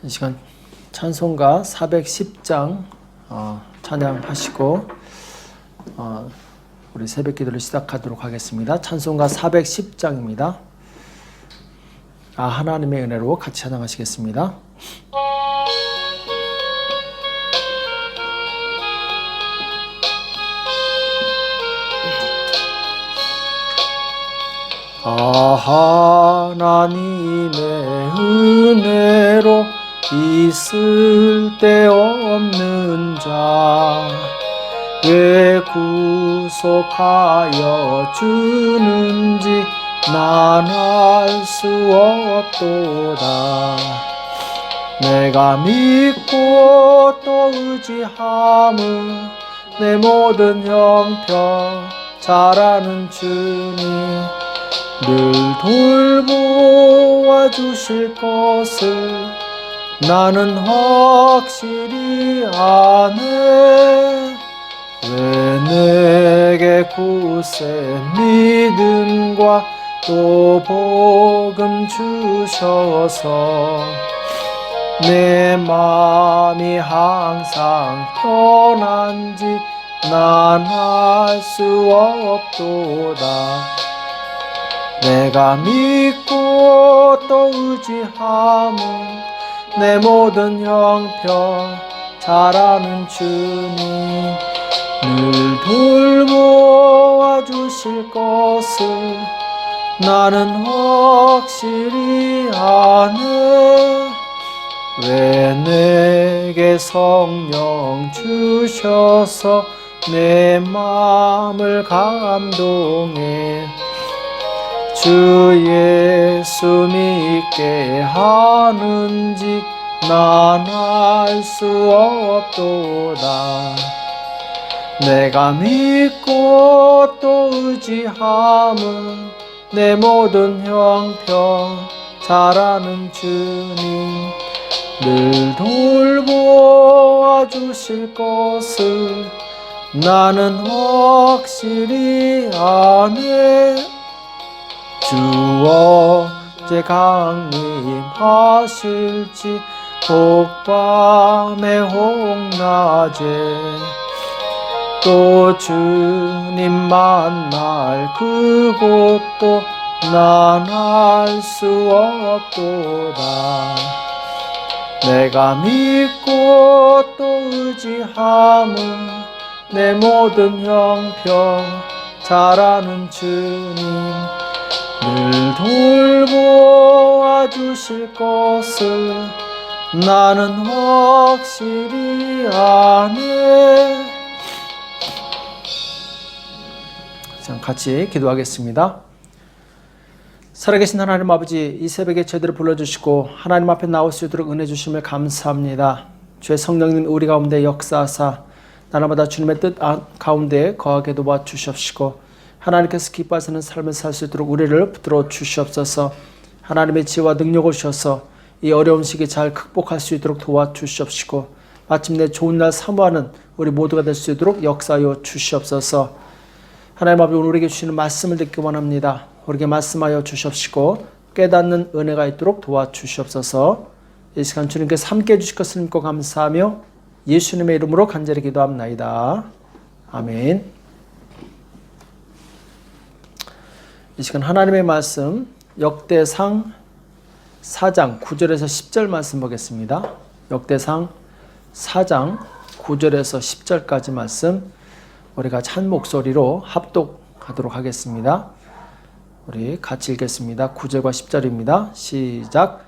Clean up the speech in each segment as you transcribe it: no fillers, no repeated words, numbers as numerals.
이 시간 찬송가 410장 찬양하시고 우리 새벽 기도를 시작하도록 하겠습니다. 찬송가 410장입니다. 하나님의 은혜로 같이 찬양하시겠습니다. 하나님의 은혜로 있을 데 없는 자 왜 구속하여 주는지 난 알 수 없도다. 내가 믿고 또 의지함은 내 모든 형편 잘 아는 주님 늘 돌보아 주실 것을 나는 확실히 아네. 왜 내게 굳세 믿음과 또 복음 주셔서 내 마음이 항상 편한지 난 알 수 없도다. 내가 믿고 또 의지함은 내 모든 형편 잘 아는 주님 늘 돌보아 주실 것을 나는 확실히 아네. 왜 내게 성령 주셔서 내 마음을 감동해 주 예수 믿게 하는지 난 알 수 없도다. 내가 믿고 또 의지함은 내 모든 형편 잘 아는 주님 늘 돌보아 주실 것을 나는 확실히 아네. 주 언제 강림하실지 혹밤에 혹낮에 또 주님 만날 그곳도 난 알 수 없도다. 내가 믿고 또 의지함은 내 모든 형편 잘 아는 주님 늘 돌보아 주실 것을 나는 확실히 아네. 자, 같이 기도하겠습니다. 살아계신 하나님 아버지, 이 새벽에 저희들을 불러주시고 하나님 앞에 나올 수 있도록 은혜 주심을 감사합니다. 주의 성령님 우리 가운데 역사하사 날마다 주님의 뜻 가운데 거하게 도와주시옵시고 하나님께서 기뻐하시는 삶을 살 수 있도록 우리를 붙들어 주시옵소서. 하나님의 지혜와 능력을 주셔서 이 어려운 시기 잘 극복할 수 있도록 도와주시옵시고 마침내 좋은 날 사모하는 우리 모두가 될 수 있도록 역사하여 주시옵소서. 하나님 아버지, 오늘 우리에게 주시는 말씀을 듣기 원합니다. 우리에게 말씀하여 주시옵시고 깨닫는 은혜가 있도록 도와주시옵소서. 이 시간 주님께서 함께해 주실 것을 믿고 감사하며 예수님의 이름으로 간절히 기도합나이다. 아멘. 이 시간 하나님의 말씀 역대상 4장 9절에서 10절 말씀 보겠습니다. 역대상 4장 9절에서 10절까지 말씀 우리가 찬 목소리로 합독하도록 하겠습니다. 우리 같이 읽겠습니다. 9절과 10절입니다. 시작.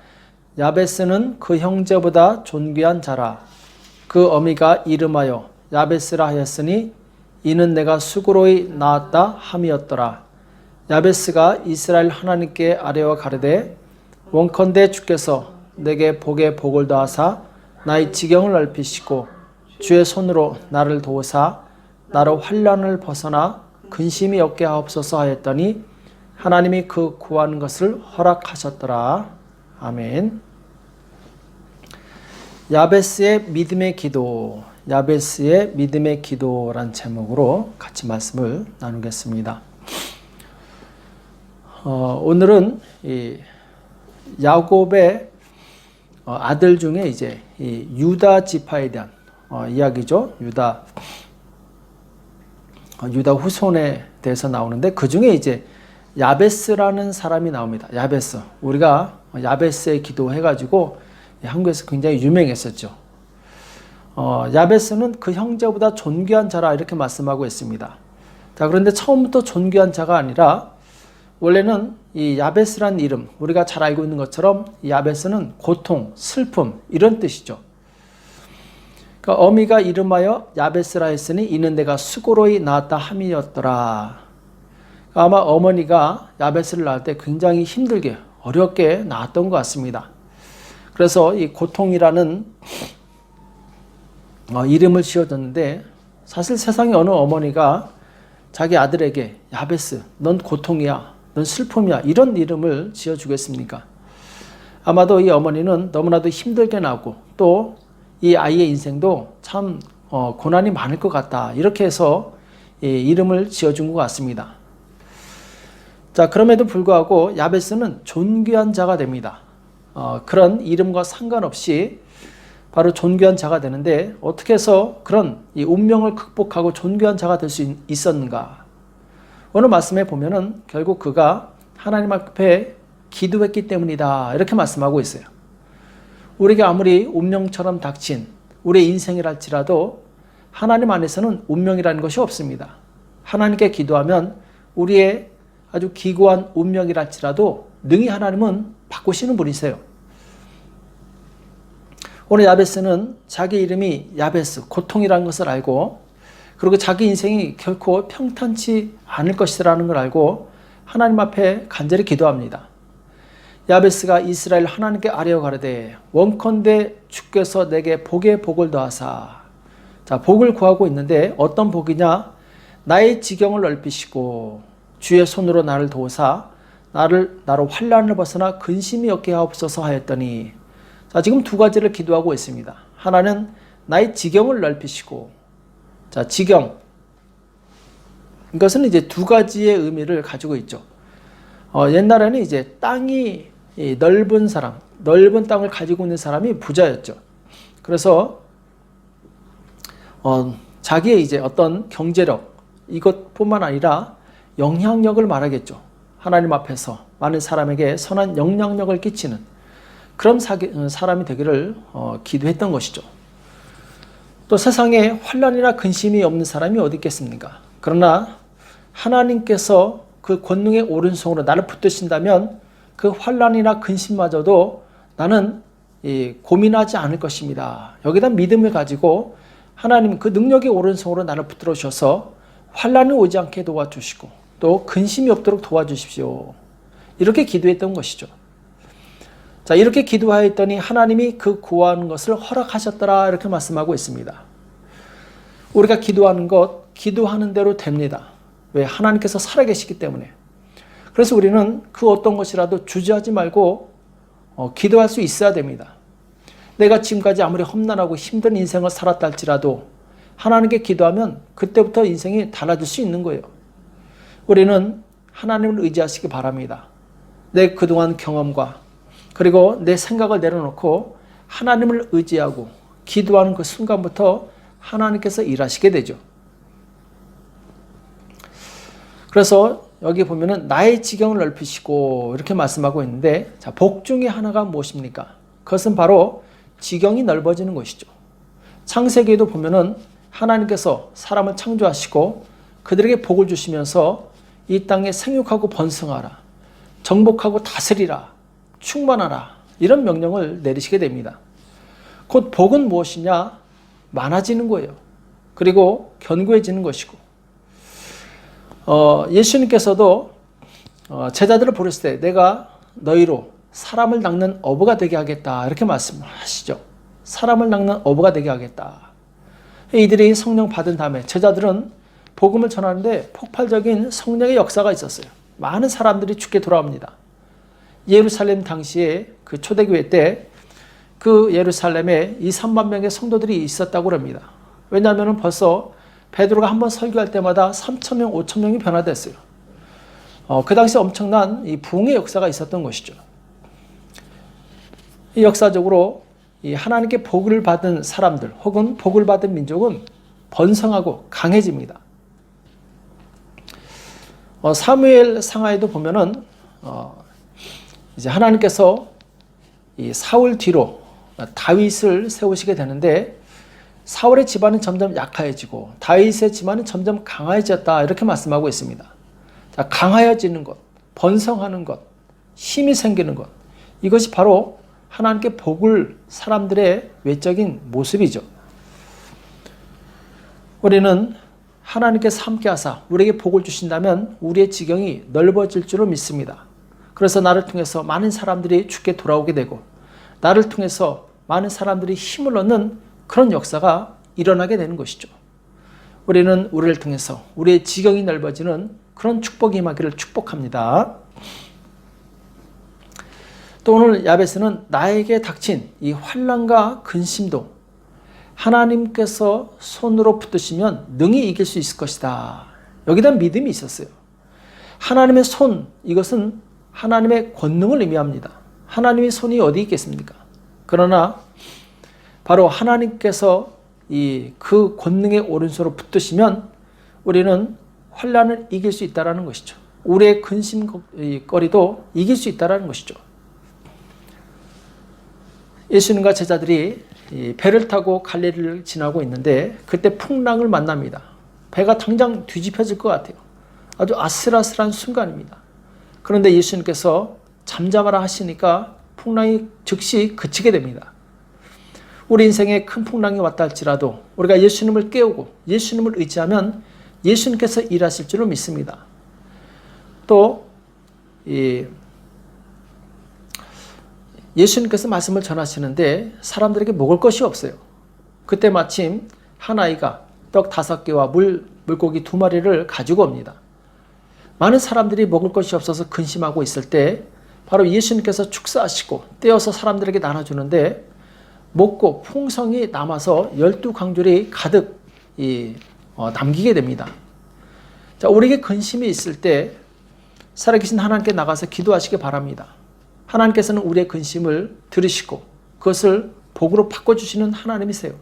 야베스는 그 형제보다 존귀한 자라. 그 어미가 이름하여 야베스라 하였으니 이는 내가 수고로이 낳았다 함이었더라. 야베스가 이스라엘 하나님께 아뢰어 가르되 원컨대 주께서 내게 복에 복을 더하사 나의 지경을 넓히시고 주의 손으로 나를 도우사 나로 환난을 벗어나 근심이 없게 하옵소서 하였더니 하나님이 그 구하는 것을 허락하셨더라. 아멘. 야베스의 믿음의 기도, 야베스의 믿음의 기도란 제목으로 같이 말씀을 나누겠습니다. 오늘은 이 야곱의 아들 중에 이제 이 유다 지파에 대한 이야기죠. 유다 후손에 대해서 나오는데 그 중에 이제 야베스라는 사람이 나옵니다. 야베스. 우리가 야베스에 기도해가지고 한국에서 굉장히 유명했었죠. 야베스는 그 형제보다 존귀한 자라 이렇게 말씀하고 있습니다. 자, 그런데 처음부터 존귀한 자가 아니라 원래는 이 야베스라는 이름, 우리가 잘 알고 있는 것처럼 이 야베스는 고통, 슬픔 이런 뜻이죠. 그러니까 어미가 이름하여 야베스라 했으니 이는 내가 수고로이 낳았다 함이었더라. 아마 어머니가 야베스를 낳을 때 굉장히 힘들게 어렵게 낳았던 것 같습니다. 그래서 이 고통이라는 이름을 지어줬는데 사실 세상에 어느 어머니가 자기 아들에게 야베스, 넌 고통이야, 넌 슬픔이야 이런 이름을 지어주겠습니까? 아마도 이 어머니는 너무나도 힘들게 낳고 또 이 아이의 인생도 참 고난이 많을 것 같다 이렇게 해서 이 이름을 지어준 것 같습니다. 자, 그럼에도 불구하고 야베스는 존귀한 자가 됩니다. 그런 이름과 상관없이 바로 존귀한 자가 되는데 어떻게 해서 그런 이 운명을 극복하고 존귀한 자가 될 수 있었는가? 오늘 말씀에 보면은 결국 그가 하나님 앞에 기도했기 때문이다 이렇게 말씀하고 있어요. 우리에게 아무리 운명처럼 닥친 우리의 인생이랄지라도 하나님 안에서는 운명이라는 것이 없습니다. 하나님께 기도하면 우리의 아주 기고한 운명이랄지라도 능히 하나님은 바꾸시는 분이세요. 오늘 야베스는 자기 이름이 야베스, 고통이라는 것을 알고 그리고 자기 인생이 결코 평탄치 않을 것이라는 걸 알고 하나님 앞에 간절히 기도합니다. 야베스가 이스라엘 하나님께 아뢰어 가로되 원컨대 주께서 내게 복에 복을 더하사. 자, 복을 구하고 있는데 어떤 복이냐? 나의 지경을 넓히시고 주의 손으로 나를 도우사 나로 환난을 벗어나 근심이 없게 하옵소서 하였더니 자, 지금 두 가지를 기도하고 있습니다. 하나는 나의 지경을 넓히시고 자, 지경 이것은 이제 두 가지의 의미를 가지고 있죠. 옛날에는 이제 땅이 넓은 사람, 넓은 땅을 가지고 있는 사람이 부자였죠. 그래서 자기의 이제 어떤 경제력 이것뿐만 아니라 영향력을 말하겠죠. 하나님 앞에서 많은 사람에게 선한 영향력을 끼치는 그런 사람이 되기를 기도했던 것이죠. 또 세상에 환난이나 근심이 없는 사람이 어디 있겠습니까? 그러나 하나님께서 그 권능의 오른손으로 나를 붙드신다면 그 환난이나 근심마저도 나는 고민하지 않을 것입니다. 여기다 믿음을 가지고 하나님 그 능력의 오른손으로 나를 붙들어 주셔서 환난이 오지 않게 도와주시고 또 근심이 없도록 도와주십시오. 이렇게 기도했던 것이죠. 자, 이렇게 기도하였더니 하나님이 그 구하는 것을 허락하셨더라 이렇게 말씀하고 있습니다. 우리가 기도하는 것, 기도하는 대로 됩니다. 왜? 하나님께서 살아계시기 때문에. 그래서 우리는 그 어떤 것이라도 주저하지 말고 기도할 수 있어야 됩니다. 내가 지금까지 아무리 험난하고 힘든 인생을 살았다 할지라도 하나님께 기도하면 그때부터 인생이 달라질 수 있는 거예요. 우리는 하나님을 의지하시기 바랍니다. 내 그동안 경험과 그리고 내 생각을 내려놓고 하나님을 의지하고 기도하는 그 순간부터 하나님께서 일하시게 되죠. 그래서 여기 보면은 나의 지경을 넓히시고 이렇게 말씀하고 있는데 자, 복 중에 하나가 무엇입니까? 그것은 바로 지경이 넓어지는 것이죠. 창세기에도 보면은 하나님께서 사람을 창조하시고 그들에게 복을 주시면서 이 땅에 생육하고 번성하라, 정복하고 다스리라, 충만하라 이런 명령을 내리시게 됩니다. 곧 복은 무엇이냐? 많아지는 거예요. 그리고 견고해지는 것이고 예수님께서도 제자들을 부르실 때 내가 너희로 사람을 낚는 어부가 되게 하겠다 이렇게 말씀하시죠. 사람을 낚는 어부가 되게 하겠다. 이들이 성령 받은 다음에 제자들은 복음을 전하는데 폭발적인 성령의 역사가 있었어요. 많은 사람들이 주께 돌아옵니다. 예루살렘 당시에 그 초대교회 때 그 예루살렘에 2-3만 명의 성도들이 있었다고 합니다. 왜냐하면 벌써 베드로가 한번 설교할 때마다 3,000명, 5,000명이 변화됐어요. 그 당시 엄청난 이 부흥의 역사가 있었던 것이죠. 역사적으로 이 하나님께 복을 받은 사람들 혹은 복을 받은 민족은 번성하고 강해집니다. 사무엘 상하에도 보면은 이제 하나님께서 이 사울 뒤로 다윗을 세우시게 되는데 사울의 집안은 점점 약해지고 다윗의 집안은 점점 강해졌다 이렇게 말씀하고 있습니다. 자, 강하여지는 것, 번성하는 것, 힘이 생기는 것, 이것이 바로 하나님께 복을 사람들의 외적인 모습이죠. 우리는 하나님께서 함께 하사 우리에게 복을 주신다면 우리의 지경이 넓어질 줄을 믿습니다. 그래서 나를 통해서 많은 사람들이 주께 돌아오게 되고 나를 통해서 많은 사람들이 힘을 얻는 그런 역사가 일어나게 되는 것이죠. 우리는 우리를 통해서 우리의 지경이 넓어지는 그런 축복이 임하기를 축복합니다. 또 오늘 야베스는 나에게 닥친 이 환난과 근심도 하나님께서 손으로 붙드시면 능히 이길 수 있을 것이다. 여기다 믿음이 있었어요. 하나님의 손, 이것은 하나님의 권능을 의미합니다. 하나님의 손이 어디 있겠습니까? 그러나 바로 하나님께서 그 권능의 오른손으로 붙드시면 우리는 환난을 이길 수 있다는 것이죠. 우리의 근심거리도 이길 수 있다는 것이죠. 예수님과 제자들이 배를 타고 갈릴리를 지나고 있는데 그때 풍랑을 만납니다. 배가 당장 뒤집혀질 것 같아요. 아주 아슬아슬한 순간입니다. 그런데 예수님께서 잠잠하라 하시니까 풍랑이 즉시 그치게 됩니다. 우리 인생에 큰 풍랑이 왔다 할지라도 우리가 예수님을 깨우고 예수님을 의지하면 예수님께서 일하실 줄을 믿습니다. 또 예수님께서 말씀을 전하시는데 사람들에게 먹을 것이 없어요. 그때 마침 한 아이가 떡 5개와 물고기 2마리를 가지고 옵니다. 많은 사람들이 먹을 것이 없어서 근심하고 있을 때 바로 예수님께서 축사하시고 떼어서 사람들에게 나눠주는데 먹고 풍성이 남아서 12강줄이 가득 남기게 됩니다. 자, 우리에게 근심이 있을 때 살아계신 하나님께 나가서 기도하시기 바랍니다. 하나님께서는 우리의 근심을 들으시고 그것을 복으로 바꿔주시는 하나님이세요.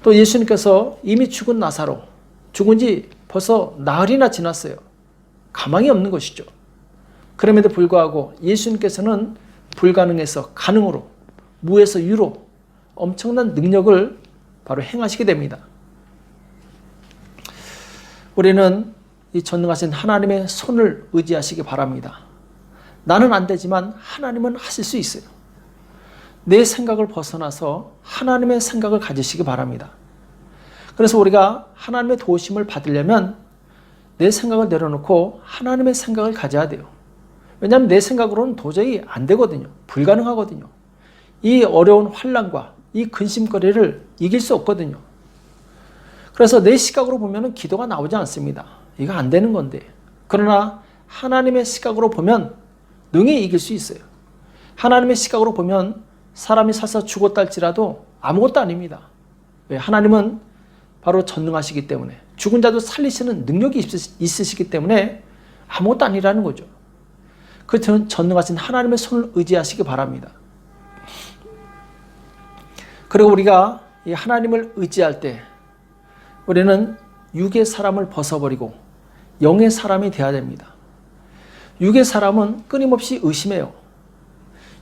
또 예수님께서 이미 죽은 나사로 죽은 지 벌써 나흘이나 지났어요. 가망이 없는 것이죠. 그럼에도 불구하고 예수님께서는 불가능에서 가능으로 무에서 유로 엄청난 능력을 바로 행하시게 됩니다. 우리는 이 전능하신 하나님의 손을 의지하시기 바랍니다. 나는 안 되지만 하나님은 하실 수 있어요. 내 생각을 벗어나서 하나님의 생각을 가지시기 바랍니다. 그래서 우리가 하나님의 도우심을 받으려면 내 생각을 내려놓고 하나님의 생각을 가져야 돼요. 왜냐하면 내 생각으로는 도저히 안 되거든요. 불가능하거든요. 이 어려운 환난과 이 근심거리를 이길 수 없거든요. 그래서 내 시각으로 보면 기도가 나오지 않습니다. 이거 안 되는 건데. 그러나 하나님의 시각으로 보면 능히 이길 수 있어요. 하나님의 시각으로 보면 사람이 살서 죽었다 할지라도 아무것도 아닙니다. 왜? 하나님은 바로 전능하시기 때문에 죽은 자도 살리시는 능력이 있으시기 때문에 아무것도 아니라는 거죠. 그 전능하신 하나님의 손을 의지하시기 바랍니다. 그리고 우리가 이 하나님을 의지할 때 우리는 육의 사람을 벗어버리고 영의 사람이 되어야 됩니다. 육의 사람은 끊임없이 의심해요.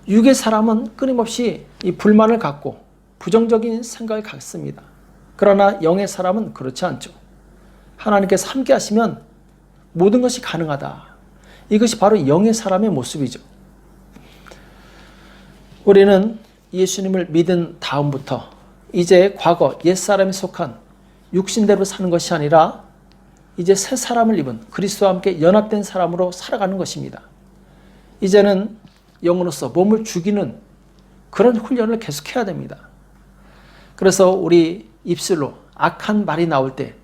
육의 사람은 끊임없이 이 불만을 갖고 부정적인 생각을 갖습니다. 그러나 영의 사람은 그렇지 않죠. 하나님께서 함께 하시면 모든 것이 가능하다. 이것이 바로 영의 사람의 모습이죠. 우리는 예수님을 믿은 다음부터 이제 과거 옛사람에 속한 육신대로 사는 것이 아니라 이제 새 사람을 입은 그리스도와 함께 연합된 사람으로 살아가는 것입니다. 이제는 영으로서 몸을 죽이는 그런 훈련을 계속해야 됩니다. 그래서 우리 입술로 악한 말이 나올 때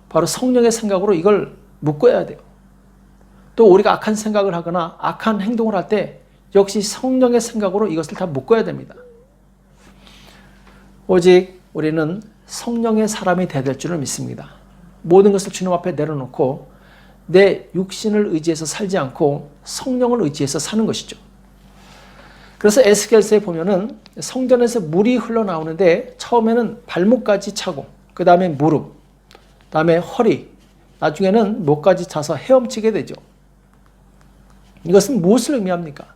바로 성령의 생각으로 이걸 묶어야 돼요. 또 우리가 악한 생각을 하거나 악한 행동을 할 때 역시 성령의 생각으로 이것을 다 묶어야 됩니다. 오직 우리는 성령의 사람이 되어야 될 줄을 믿습니다. 모든 것을 주님 앞에 내려놓고 내 육신을 의지해서 살지 않고 성령을 의지해서 사는 것이죠. 그래서 에스겔서에 보면은 성전에서 물이 흘러나오는데 처음에는 발목까지 차고 그 다음에 무릎, 그 다음에 허리, 나중에는 목까지 차서 헤엄치게 되죠. 이것은 무엇을 의미합니까?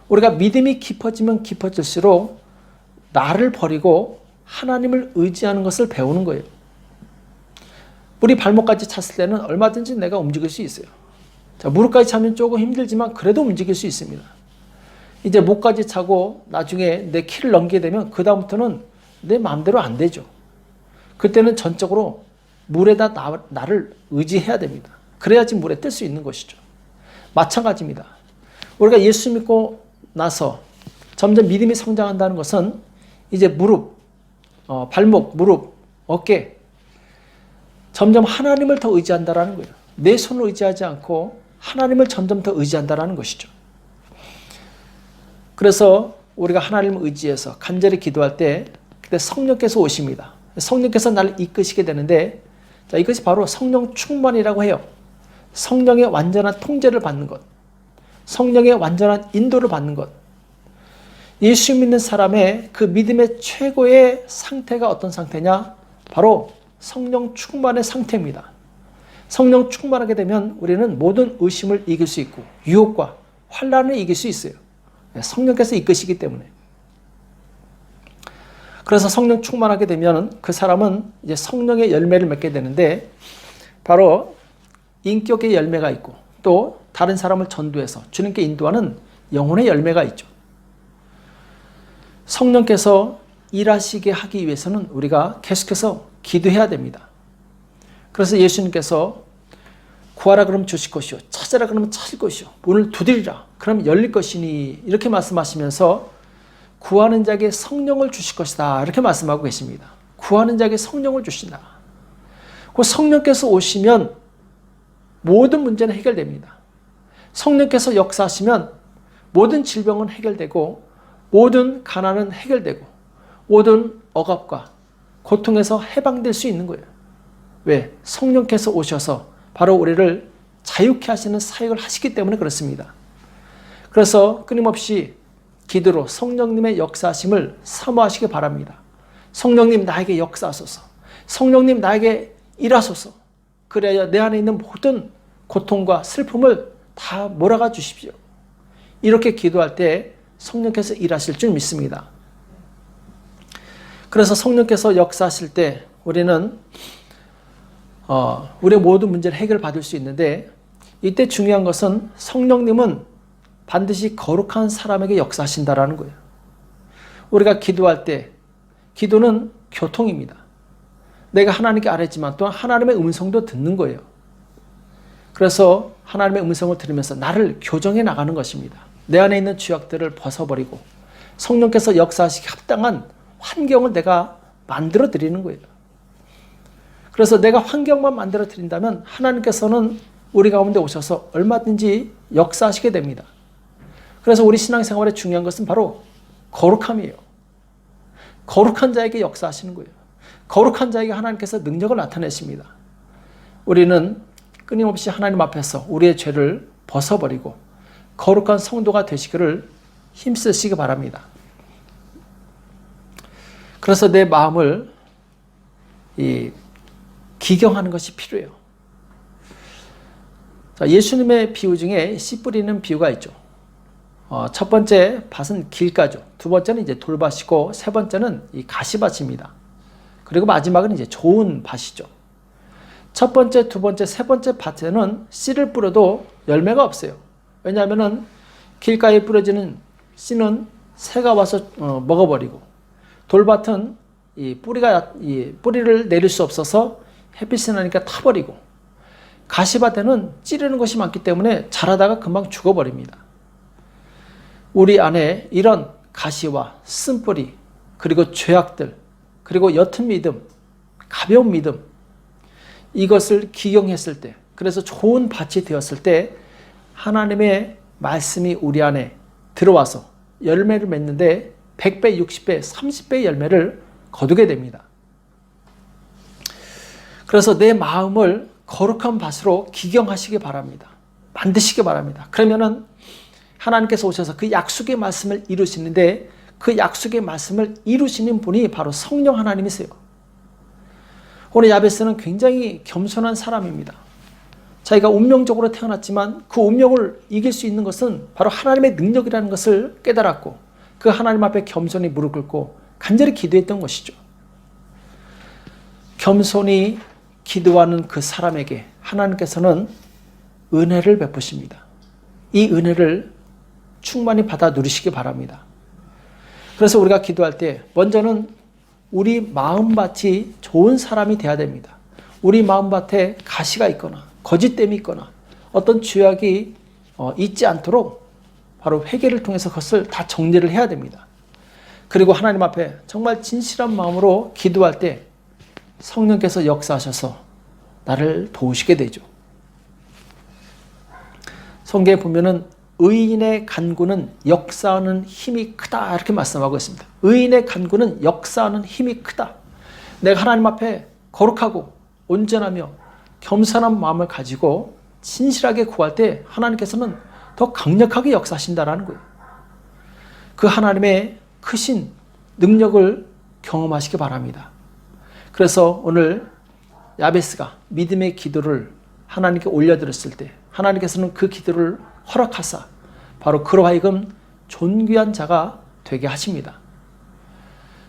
우리가 믿음이 깊어지면 깊어질수록 나를 버리고 하나님을 의지하는 것을 배우는 거예요. 물이 발목까지 찼을 때는 얼마든지 내가 움직일 수 있어요. 자, 무릎까지 차면 조금 힘들지만 그래도 움직일 수 있습니다. 이제 목까지 차고 나중에 내 키를 넘기게 되면 그 다음부터는 내 마음대로 안 되죠. 그때는 전적으로 물에다 나를 의지해야 됩니다. 그래야지 물에 뜰 수 있는 것이죠. 마찬가지입니다. 우리가 예수 믿고 나서 점점 믿음이 성장한다는 것은 이제 무릎, 발목, 무릎, 어깨 점점 하나님을 더 의지한다라는 거예요. 내 손을 의지하지 않고 하나님을 점점 더 의지한다라는 것이죠. 그래서 우리가 하나님을 의지해서 간절히 기도할 때 그때 성령께서 오십니다. 성령께서 나를 이끄시게 되는데 자, 이것이 바로 성령 충만이라고 해요. 성령의 완전한 통제를 받는 것, 성령의 완전한 인도를 받는 것. 예수 믿는 사람의 그 믿음의 최고의 상태가 어떤 상태냐? 바로 성령 충만의 상태입니다. 성령 충만하게 되면 우리는 모든 의심을 이길 수 있고 유혹과 환난을 이길 수 있어요. 성령께서 이끄시기 때문에. 그래서 성령 충만하게 되면 그 사람은 이제 성령의 열매를 맺게 되는데 바로 인격의 열매가 있고 또 다른 사람을 전도해서 주님께 인도하는 영혼의 열매가 있죠. 성령께서 일하시게 하기 위해서는 우리가 계속해서 기도해야 됩니다. 그래서 예수님께서 구하라 그러면 주실 것이요 찾으라 그러면 찾을 것이요 문을 두드리라 그러면 열릴 것이니 이렇게 말씀하시면서 구하는 자에게 성령을 주실 것이다 이렇게 말씀하고 계십니다. 구하는 자에게 성령을 주신다. 그 성령께서 오시면 모든 문제는 해결됩니다. 성령께서 역사하시면 모든 질병은 해결되고 모든 가난은 해결되고 모든 억압과 고통에서 해방될 수 있는 거예요. 왜? 성령께서 오셔서 바로 우리를 자유케 하시는 사역을 하시기 때문에 그렇습니다. 그래서 끊임없이 기도로 성령님의 역사하심을 사모하시기 바랍니다. 성령님 나에게 역사하소서. 성령님 나에게 일하소서. 그래야 내 안에 있는 모든 고통과 슬픔을 다 몰아가 주십시오. 이렇게 기도할 때 성령께서 일하실 줄 믿습니다. 그래서 성령께서 역사하실 때 우리는 우리의 모든 문제를 해결받을 수 있는데 이때 중요한 것은 성령님은 반드시 거룩한 사람에게 역사하신다라는 거예요. 우리가 기도할 때 기도는 교통입니다. 내가 하나님께 아뢰지만 또한 하나님의 음성도 듣는 거예요. 그래서 하나님의 음성을 들으면서 나를 교정해 나가는 것입니다. 내 안에 있는 죄악들을 벗어버리고 성령께서 역사하시기 합당한 환경을 내가 만들어 드리는 거예요. 그래서 내가 환경만 만들어 드린다면 하나님께서는 우리 가운데 오셔서 얼마든지 역사하시게 됩니다. 그래서 우리 신앙생활에 중요한 것은 바로 거룩함이에요. 거룩한 자에게 역사하시는 거예요. 거룩한 자에게 하나님께서 능력을 나타내십니다. 우리는 끊임없이 하나님 앞에서 우리의 죄를 벗어버리고 거룩한 성도가 되시기를 힘쓰시기 바랍니다. 그래서 내 마음을 기경하는 것이 필요해요. 자, 예수님의 비유 중에 씨 뿌리는 비유가 있죠. 첫 번째 밭은 길가죠. 두 번째는 이제 돌밭이고 세 번째는 이 가시밭입니다. 그리고 마지막은 이제 좋은 밭이죠. 첫 번째, 두 번째, 세 번째 밭에는 씨를 뿌려도 열매가 없어요. 왜냐하면은 길가에 뿌려지는 씨는 새가 와서 먹어버리고 돌밭은 이 뿌리를 내릴 수 없어서 햇빛이 나니까 타버리고 가시밭에는 찌르는 것이 많기 때문에 자라다가 금방 죽어버립니다. 우리 안에 이런 가시와 쓴뿌리 그리고 죄악들 그리고 옅은 믿음 가벼운 믿음 이것을 기경했을 때 그래서 좋은 밭이 되었을 때 하나님의 말씀이 우리 안에 들어와서 열매를 맺는데 100배, 60배, 30배의 열매를 거두게 됩니다. 그래서 내 마음을 거룩한 밭으로 기경하시기 바랍니다. 만드시기 바랍니다. 그러면은 하나님께서 오셔서 그 약속의 말씀을 이루시는데 그 약속의 말씀을 이루시는 분이 바로 성령 하나님이세요. 오늘 야베스는 굉장히 겸손한 사람입니다. 자기가 운명적으로 태어났지만 그 운명을 이길 수 있는 것은 바로 하나님의 능력이라는 것을 깨달았고 그 하나님 앞에 겸손히 무릎 꿇고 간절히 기도했던 것이죠. 겸손히 기도하는 그 사람에게 하나님께서는 은혜를 베푸십니다. 이 은혜를 충만히 받아 누리시기 바랍니다. 그래서 우리가 기도할 때 먼저는 우리 마음밭이 좋은 사람이 되어야 됩니다. 우리 마음밭에 가시가 있거나 거짓됨이 있거나 어떤 죄악이 있지 않도록 바로 회개를 통해서 그것을 다 정리를 해야 됩니다. 그리고 하나님 앞에 정말 진실한 마음으로 기도할 때 성령께서 역사하셔서 나를 도우시게 되죠. 성경에 보면은 의인의 간구는 역사하는 힘이 크다 이렇게 말씀하고 있습니다. 의인의 간구는 역사하는 힘이 크다. 내가 하나님 앞에 거룩하고 온전하며 겸손한 마음을 가지고 진실하게 구할 때 하나님께서는 더 강력하게 역사하신다라는 거예요. 그 하나님의 크신 능력을 경험하시기 바랍니다. 그래서 오늘 야베스가 믿음의 기도를 하나님께 올려드렸을 때 하나님께서는 그 기도를 허락하사 바로 그로 하여금 존귀한 자가 되게 하십니다.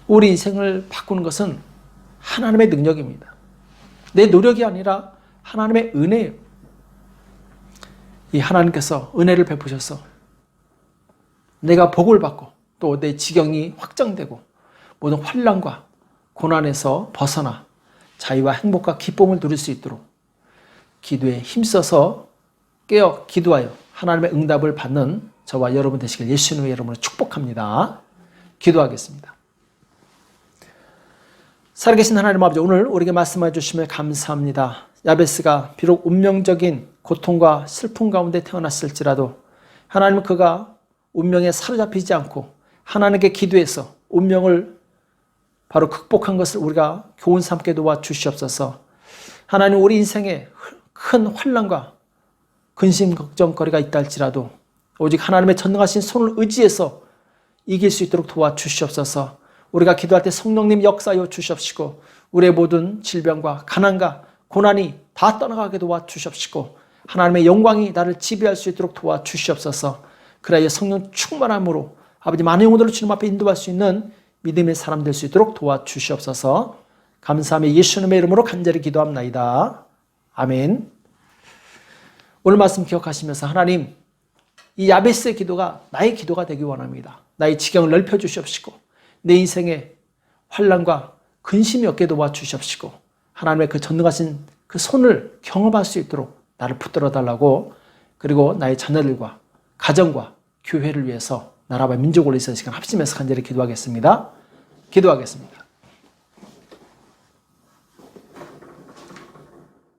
우리 인생을 바꾸는 것은 하나님의 능력입니다. 내 노력이 아니라 하나님의 은혜예요. 이 하나님께서 은혜를 베푸셔서 내가 복을 받고 또 내 지경이 확장되고 모든 환난과 고난에서 벗어나 자유와 행복과 기쁨을 누릴 수 있도록 기도에 힘써서 깨어 기도하여 하나님의 응답을 받는 저와 여러분 되시길 예수님의 이름으로 축복합니다. 기도하겠습니다. 살아계신 하나님 아버지, 오늘 우리에게 말씀해 주시며 감사합니다. 야베스가 비록 운명적인 고통과 슬픔 가운데 태어났을지라도 하나님은 그가 운명에 사로잡히지 않고 하나님께 기도해서 운명을 바로 극복한 것을 우리가 교훈 삼게 도와주시옵소서. 하나님, 우리 인생에 큰 환난과 근심 걱정거리가 있다 할지라도 오직 하나님의 전능하신 손을 의지해서 이길 수 있도록 도와주시옵소서. 우리가 기도할 때 성령님 역사하여 주시옵시고 우리의 모든 질병과 가난과 고난이 다 떠나가게 도와주시옵시고 하나님의 영광이 나를 지배할 수 있도록 도와주시옵소서. 그래야 성령 충만함으로 아버지 많은 영혼들을 주님 앞에 인도할 수 있는 믿음의 사람 될 수 있도록 도와주시옵소서. 감사하며 예수님의 이름으로 간절히 기도합나이다. 아멘. 오늘 말씀 기억하시면서 하나님, 이 야베스의 기도가 나의 기도가 되기 원합니다. 나의 지경을 넓혀 주시옵시고 내 인생에 환난과 근심이 없게 도와주시옵시고 하나님의 그 전능하신 그 손을 경험할 수 있도록 나를 붙들어 달라고, 그리고 나의 자녀들과 가정과 교회를 위해서 나라와 민족을 위해서 시간 합심해서 간절히 기도하겠습니다. 기도하겠습니다.